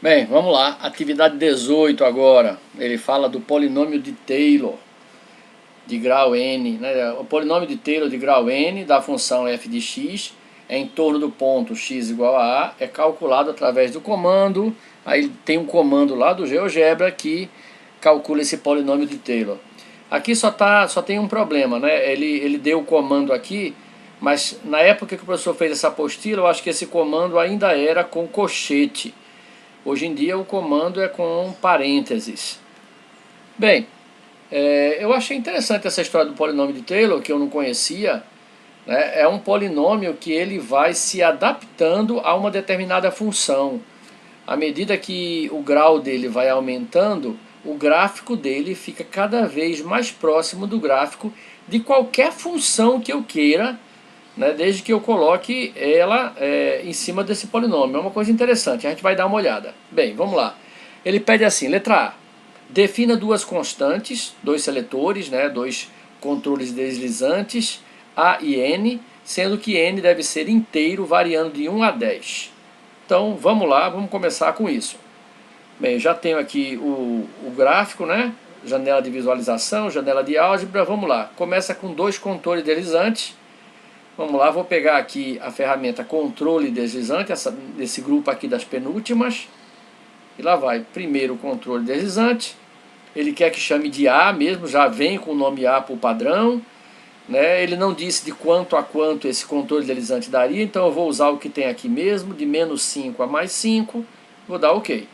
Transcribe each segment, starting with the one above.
Bem, vamos lá. Atividade 18 agora. Ele fala do polinômio de Taylor de grau n, né? O polinômio de Taylor de grau n da função f de x é em torno do ponto x igual a é calculado através do comando. Aí tem um comando lá do GeoGebra que calcula esse polinômio de Taylor. Aqui só tem um problema, né? Ele deu o comando aqui, mas na época que o professor fez essa apostila, eu acho que esse comando ainda era com colchete. Hoje em dia o comando é com parênteses. Bem, eu achei interessante essa história do polinômio de Taylor, que eu não conhecia. Né? É um polinômio que ele vai se adaptando a uma determinada função. À medida que o grau dele vai aumentando, o gráfico dele fica cada vez mais próximo do gráfico de qualquer função que eu queira, né, desde que eu coloque ela em cima desse polinômio. É uma coisa interessante, a gente vai dar uma olhada. Bem, vamos lá. Ele pede assim, letra A, defina duas constantes, dois seletores, né, dois controles deslizantes, A e N, sendo que N deve ser inteiro, variando de 1 a 10. Então, vamos lá, vamos começar com isso. Bem, já tenho aqui o gráfico, né, janela de visualização, janela de álgebra, vamos lá. Começa com dois controles deslizantes. Vamos lá, vou pegar aqui a ferramenta controle deslizante, desse grupo aqui das penúltimas. E lá vai, primeiro controle deslizante. Ele quer que chame de A mesmo, já vem com o nome A por padrão. Né? Ele não disse de quanto a quanto esse controle deslizante daria, então eu vou usar o que tem aqui mesmo, de menos 5 a mais 5. Vou dar OK.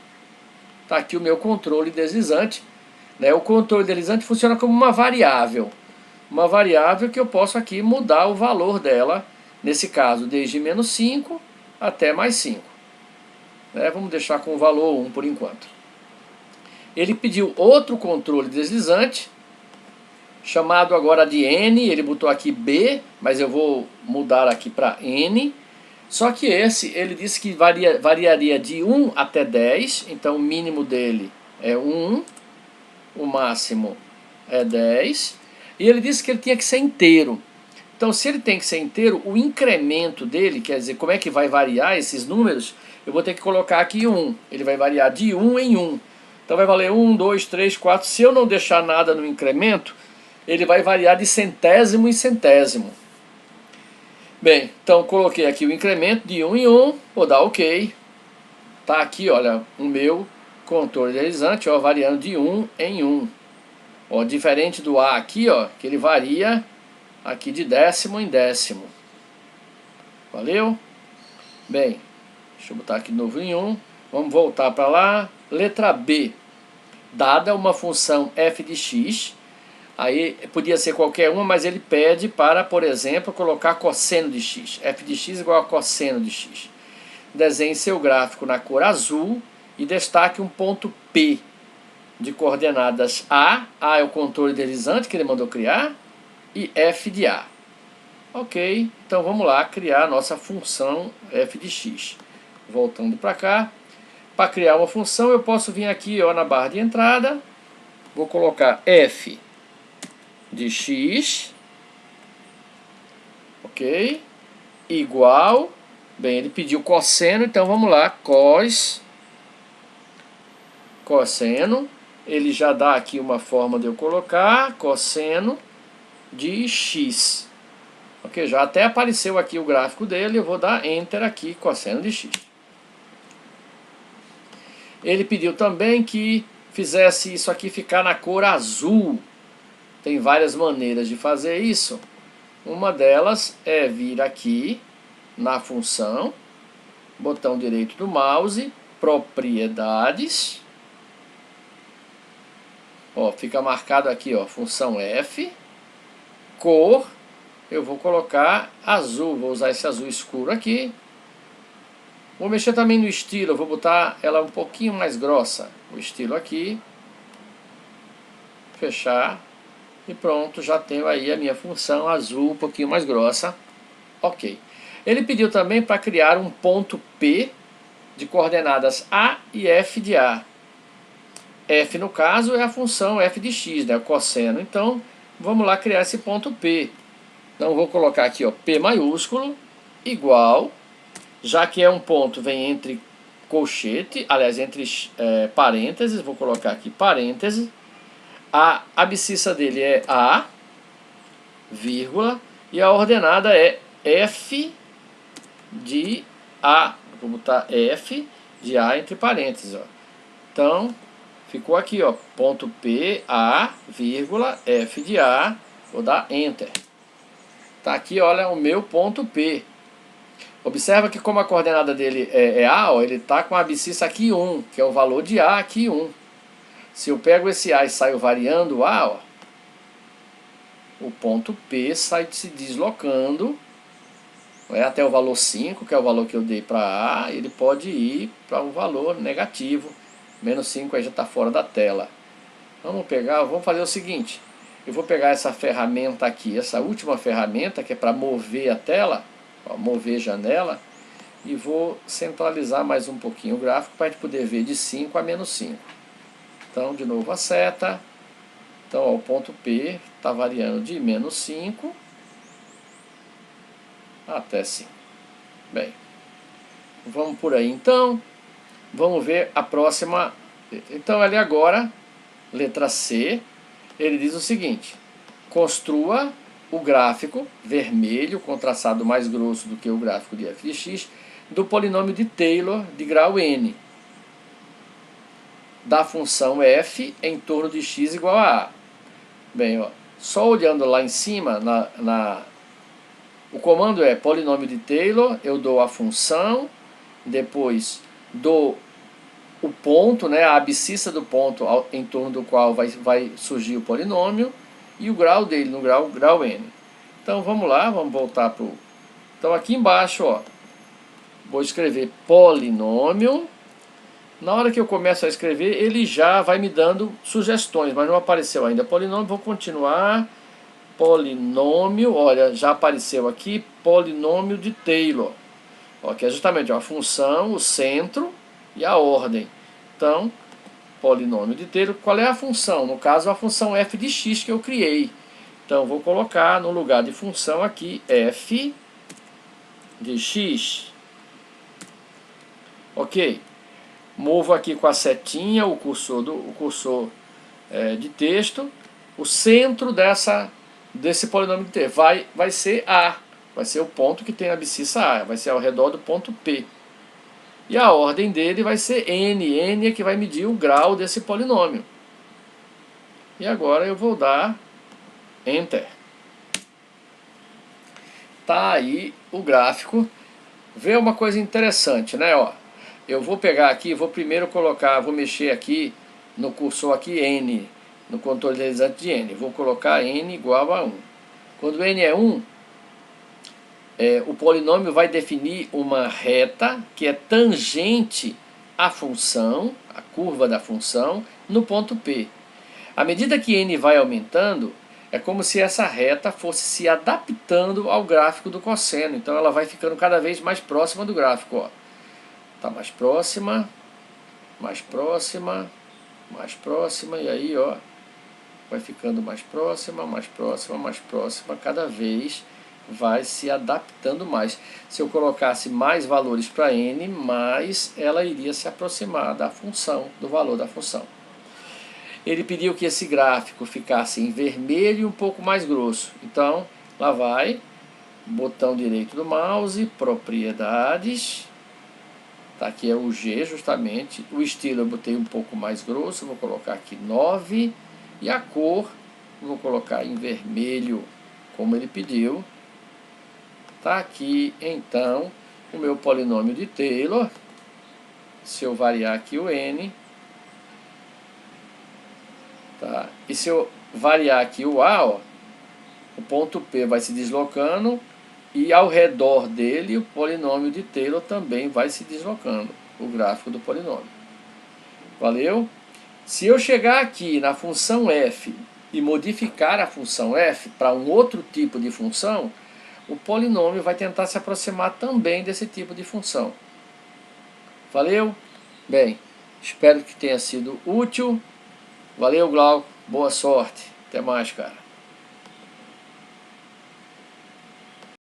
Está aqui o meu controle deslizante. Né? O controle deslizante funciona como uma variável. Uma variável que eu posso aqui mudar o valor dela, nesse caso, desde menos 5 até mais 5. Né? Vamos deixar com o valor 1 por enquanto. Ele pediu outro controle deslizante, chamado agora de N, ele botou aqui B, mas eu vou mudar aqui para N. Só que esse, ele disse que variaria de 1 até 10, então o mínimo dele é 1, o máximo é 10. E ele disse que ele tinha que ser inteiro. Então, se ele tem que ser inteiro, o incremento dele, quer dizer, como é que vai variar esses números, eu vou ter que colocar aqui 1. Ele vai variar de 1 em 1. Então, vai valer 1, 2, 3, 4. Se eu não deixar nada no incremento, ele vai variar de centésimo em centésimo. Bem, então coloquei aqui o incremento de 1 em 1. Vou dar OK. Está aqui, olha, o meu controle deslizante, ó, variando de 1 em 1. Ó, diferente do A aqui, ó, que ele varia aqui de décimo em décimo. Valeu? Bem, deixa eu botar aqui de novo em 1. Vamos voltar para lá. Letra B. Dada uma função f de x, aí podia ser qualquer uma, mas ele pede para, por exemplo, colocar cosseno de x. F de x igual a cosseno de x. Desenhe seu gráfico na cor azul e destaque um ponto P de coordenadas A é o controle deslizante que ele mandou criar, e F de A. Ok, então vamos lá criar a nossa função f de x. Voltando para cá, para criar uma função eu posso vir aqui, ó, na barra de entrada, vou colocar f de x, ok, igual, bem, ele pediu cosseno, então vamos lá, cosseno, ele já dá aqui uma forma de eu colocar cosseno de x. Ok, já até apareceu aqui o gráfico dele, eu vou dar Enter aqui, cosseno de x. Ele pediu também que fizesse isso aqui ficar na cor azul. Tem várias maneiras de fazer isso. Uma delas é vir aqui na função, botão direito do mouse, propriedades. Ó, fica marcado aqui, ó, função f, cor, eu vou colocar azul, vou usar esse azul escuro aqui. Vou mexer também no estilo, eu vou botar ela um pouquinho mais grossa, o estilo aqui, fechar, e pronto, já tenho aí a minha função azul um pouquinho mais grossa. Ok. Ele pediu também para criar um ponto P de coordenadas A e F de A. F, no caso, é a função f de x, né, o cosseno. Então, vamos lá criar esse ponto P. Então, vou colocar aqui, ó, P maiúsculo, igual, já que é um ponto, vem entre colchete, aliás, entre parênteses, vou colocar aqui parênteses, a abscissa dele é A, vírgula, e a ordenada é F de A. Vou botar F de A entre parênteses, ó. Então, ficou aqui, ó, ponto P, A, vírgula, F de A, vou dar Enter. Tá aqui, olha, o meu ponto P. Observa que como a coordenada dele é A, ó, ele está com a abscissa aqui 1, que é o valor de A aqui 1. Se eu pego esse A e saio variando o A, ó, o ponto P sai se deslocando até o valor 5, que é o valor que eu dei para A, ele pode ir para um valor negativo. Menos 5 aí já está fora da tela. Vamos fazer o seguinte. Eu vou pegar essa ferramenta aqui, essa última ferramenta, que é para mover a tela, ó, mover janela, e vou centralizar mais um pouquinho o gráfico para a gente poder ver de 5 a menos 5. Então, de novo a seta. Então, ó, o ponto P está variando de menos 5 até 5. Bem, vamos por aí então. Vamos ver a próxima. Então, ali agora, letra C, ele diz o seguinte: construa o gráfico vermelho, com traçado mais grosso do que o gráfico de f de x, do polinômio de Taylor de grau n, da função f em torno de x igual a A. Bem, ó, só olhando lá em cima, o comando é polinômio de Taylor, eu dou a função, depois dou o ponto, né, a abscissa do ponto em torno do qual vai surgir o polinômio, e o grau dele, no grau n. Então vamos lá, vamos voltar para o... Então aqui embaixo, ó, vou escrever polinômio. Na hora que eu começo a escrever, ele já vai me dando sugestões, mas não apareceu ainda polinômio. Vou continuar. Polinômio, olha, já apareceu aqui, polinômio de Taylor, ó, que é justamente a função, o centro e a ordem. Então, polinômio de Taylor, qual é a função? No caso, a função f de x que eu criei. Então, vou colocar no lugar de função aqui, f de x. Ok. Movo aqui com a setinha o cursor de texto. O centro desse polinômio de Taylor vai ser A. Vai ser o ponto que tem a abscissa A. Vai ser ao redor do ponto P. E a ordem dele vai ser n. N é que vai medir o grau desse polinômio. E agora eu vou dar Enter. Tá aí o gráfico. Vê uma coisa interessante, né? Ó, eu vou pegar aqui, vou primeiro colocar, vou mexer aqui no cursor aqui n, no contornalizante de n. Vou colocar n igual a 1. Quando n é 1, o polinômio vai definir uma reta que é tangente à função, a curva da função, no ponto P. À medida que n vai aumentando, é como se essa reta fosse se adaptando ao gráfico do cosseno. Então ela vai ficando cada vez mais próxima do gráfico. Ó. Tá mais próxima, mais próxima, mais próxima, e aí ó, vai ficando mais próxima, mais próxima, mais próxima, cada vez vai se adaptando mais. Se eu colocasse mais valores para n, mais ela iria se aproximar da função, do valor da função. Ele pediu que esse gráfico ficasse em vermelho e um pouco mais grosso. Então, lá vai, botão direito do mouse, propriedades. Tá, aqui é o G justamente. O estilo eu botei um pouco mais grosso, vou colocar aqui 9. E a cor, vou colocar em vermelho, como ele pediu. Tá aqui, então, o meu polinômio de Taylor. Se eu variar aqui o n... Tá. E se eu variar aqui o A, ó, o ponto P vai se deslocando e ao redor dele o polinômio de Taylor também vai se deslocando, o gráfico do polinômio. Valeu? Se eu chegar aqui na função f e modificar a função f para um outro tipo de função, o polinômio vai tentar se aproximar também desse tipo de função. Valeu? Bem, espero que tenha sido útil. Valeu, Glauco. Boa sorte. Até mais, cara.